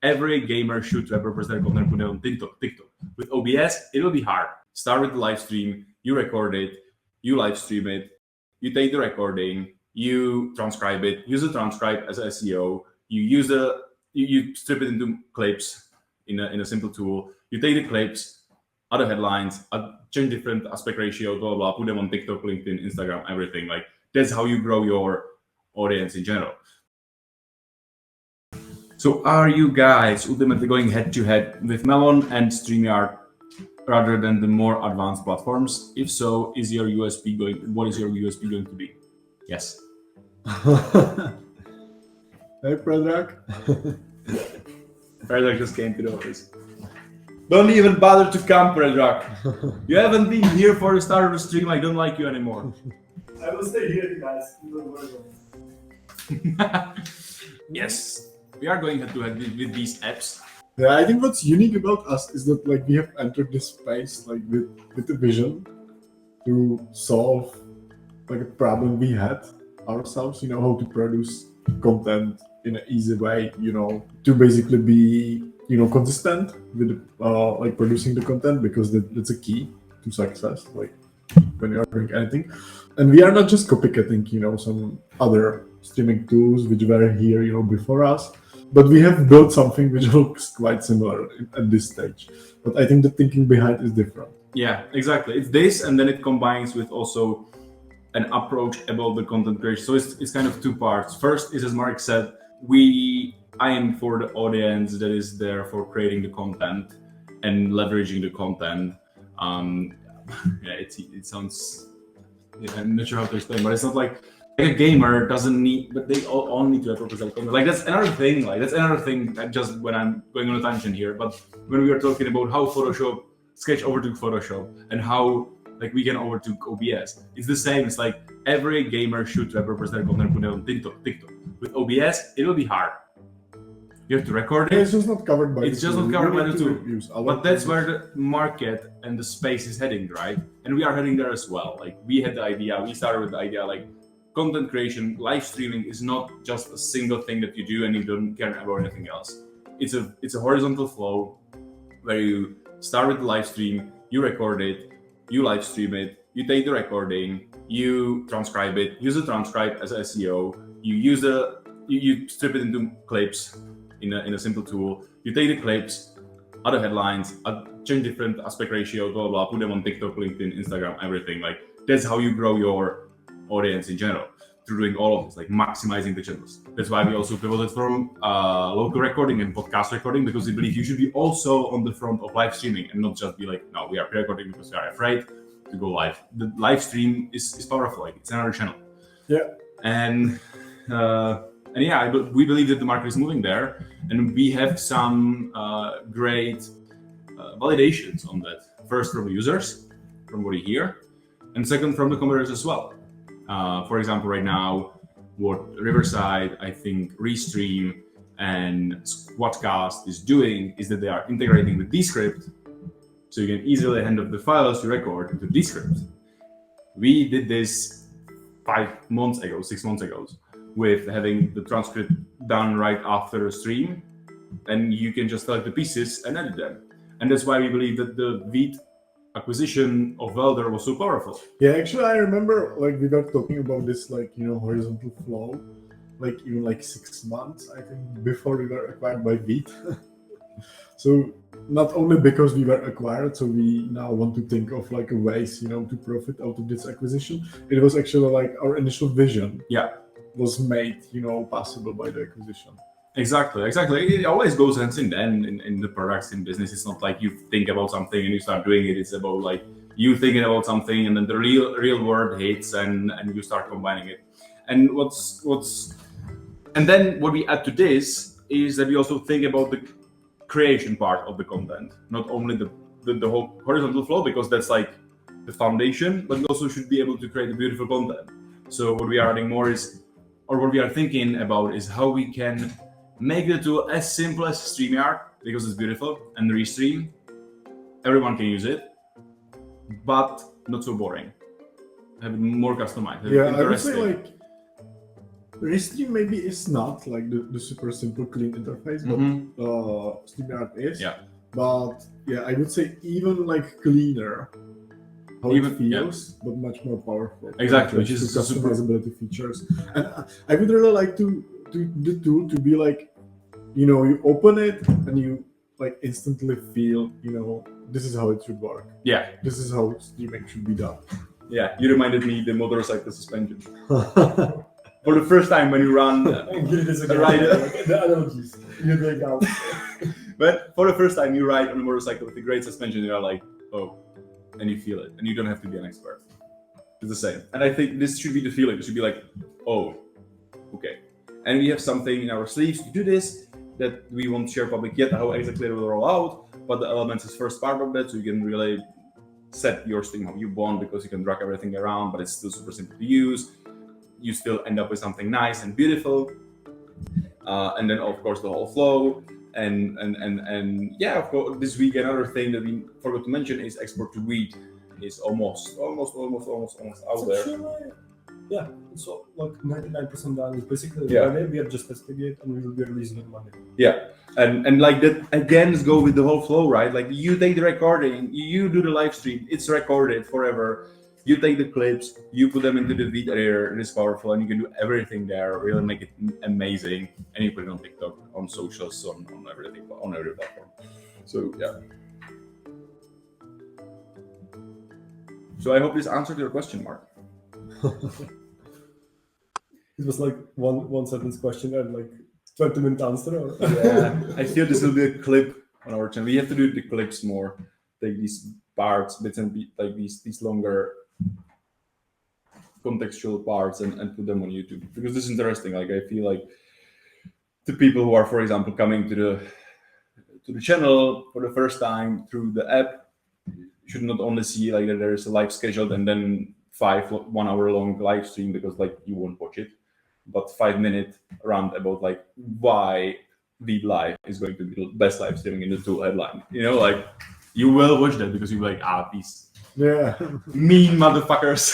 Every gamer should repurpose their content, put it on TikTok. With OBS, it will be hard. Start with the live stream, you record it, you live stream it, you take the recording, you transcribe it, use the transcribe as an SEO, you strip it into clips in a simple tool, you take the clips, other headlines, change different aspect ratio, blah, blah, put them on TikTok, LinkedIn, Instagram, everything. Like that's how you grow your audience in general. So are you guys ultimately going head to head with Melon and StreamYard rather than the more advanced platforms? If so, what is your USP going to be? Yes. Hey, Predrag. Predrag just came to the office. Don't even bother to come, Predrag. You haven't been here for the start of the stream. I don't like you anymore. I will stay here, guys. Don't worry. Yes, we are going head to head with these apps. Yeah, I think what's unique about us is that like we have entered this space like with a vision to solve like a problem we had ourselves. You know, how to produce content in an easy way. You know, to basically be consistent with like producing the content, because that's a key to success. Like when you are doing anything, and we are not just copycatting some other streaming tools which were here before us, but we have built something which looks quite similar at this stage. But I think the thinking behind is different. Yeah, exactly. It's this, and then it combines with also an approach about the content creation. So it's kind of two parts. First is, as Mark said, I am for the audience that is there for creating the content and leveraging the content. Yeah, it sounds. Yeah, I'm not sure how to explain, but it's not like a gamer doesn't need, but they all need to have represent content. Like that's another thing. Just when I'm going on a tangent here, but when we were talking about how Sketch overtook Photoshop and how like we can overtook OBS, it's the same. It's like every gamer should repurpose their content, put it on TikTok. With OBS, it will be hard. You have to record it. It's just not covered by. It's just not covered by the tool. But that's where the market and the space is heading, right? And we are heading there as well. Like we had the idea. We started with the idea like content creation, live streaming is not just a single thing that you do and you don't care about anything else. It's a horizontal flow where you start with the live stream, you record it, you live stream it, you take the recording, you transcribe it, use the transcribe as SEO, you strip it into clips in a simple tool, you take the clips, other headlines, change different aspect ratio, blah, blah, put them on TikTok, LinkedIn, Instagram, everything. Like that's how you grow your audience in general, through doing all of this, like maximizing the channels. That's why we also pivoted from local recording and podcast recording, because we believe you should be also on the front of live streaming and not just be like, no, we are pre-recording because we are afraid to go live. The live stream is powerful, like it's another channel. Yeah. And yeah, we believe that the market is moving there, and we have some great validations on that. First, from users, from what you hear, and second, from the competitors as well. For example, right now, what Riverside, I think, Restream and Squadcast is doing is that they are integrating with Descript, so you can easily hand off the files you record into Descript. We did this 6 months ago, with having the transcript done right after the stream, and you can just select the pieces and edit them. And that's why we believe that the VEED acquisition of Welder was so powerful. Yeah, actually, I remember like we were talking about this horizontal flow, like even 6 months, I think, before we were acquired by VEED. So not only because we were acquired, so we now want to think of like ways to profit out of this acquisition. It was actually like our initial vision. Yeah. Was made possible by the acquisition. Exactly. It always goes hand in hand in the products in business. It's not like you think about something and you start doing it. It's about like you thinking about something and then the real world hits and you start combining it. And then what we add to this is that we also think about the creation part of the content, not only the whole horizontal flow, because that's like the foundation, but we also should be able to create a beautiful content. So what we are adding more is, or what we are thinking about is how we can make the tool as simple as StreamYard, because it's beautiful, and Restream. Everyone can use it, but not so boring. Have it more customized. Yeah, I would say like Restream maybe is not like the super simple clean interface, but StreamYard is. Yeah. But yeah, I would say even like cleaner how Even- it feels, but much more powerful. Exactly, Which which is is super- customizability features. And I would really like to the tool to be like, you open it and you like instantly feel, this is how it should work. Yeah, This is how streaming should be done. yeah. You reminded me the motorcycle suspension. For the first time when you run, Here it is again. Right. Like, the analogies. You take out. but for the first time you ride on a motorcycle with a great suspension, you're like, oh, and you feel it, and you don't have to be an expert. It's the same. And I think this should be the feeling. It should be like, oh, okay. And we have something in our sleeves to do this that we won't share public yet how exactly it will roll out, but the elements is first part of that, so you can really set your stream how you want because you can drag everything around, but it's still super simple to use. You still end up with something nice and beautiful. And then of course the whole flow. And yeah, of course, this week another thing that we forgot to mention is export to VEED is almost out there. Actually, yeah, it's all, like 99% done. It's basically Yeah. Friday. We are just testing it and we will be releasing it Monday. Yeah, and like that again is go with the whole flow, right? Like you take the recording, you do the live stream, it's recorded forever. You take the clips, you put them into the VEED editor, and it's powerful, and you can do everything there, really make it amazing, and you put it on TikTok, on socials, on everything, on every platform. So yeah. So I hope this answered your question, Mark. It was like one sentence question and like 20-minute answer. Or... Yeah, I feel this will be a clip on our channel. We have to do the clips more, take these parts, bits and like these longer contextual parts and put them on YouTube, because this is interesting. Like I feel like the people who are, for example, coming to the channel for the first time through the app should not only see like that there is a live scheduled and then 1 hour long live stream, because like you won't watch it, but 5-minute rant about like why VEED Live is going to be the best live streaming in the tool headline. Like you will watch that because you'll be like, these Yeah. mean motherfuckers.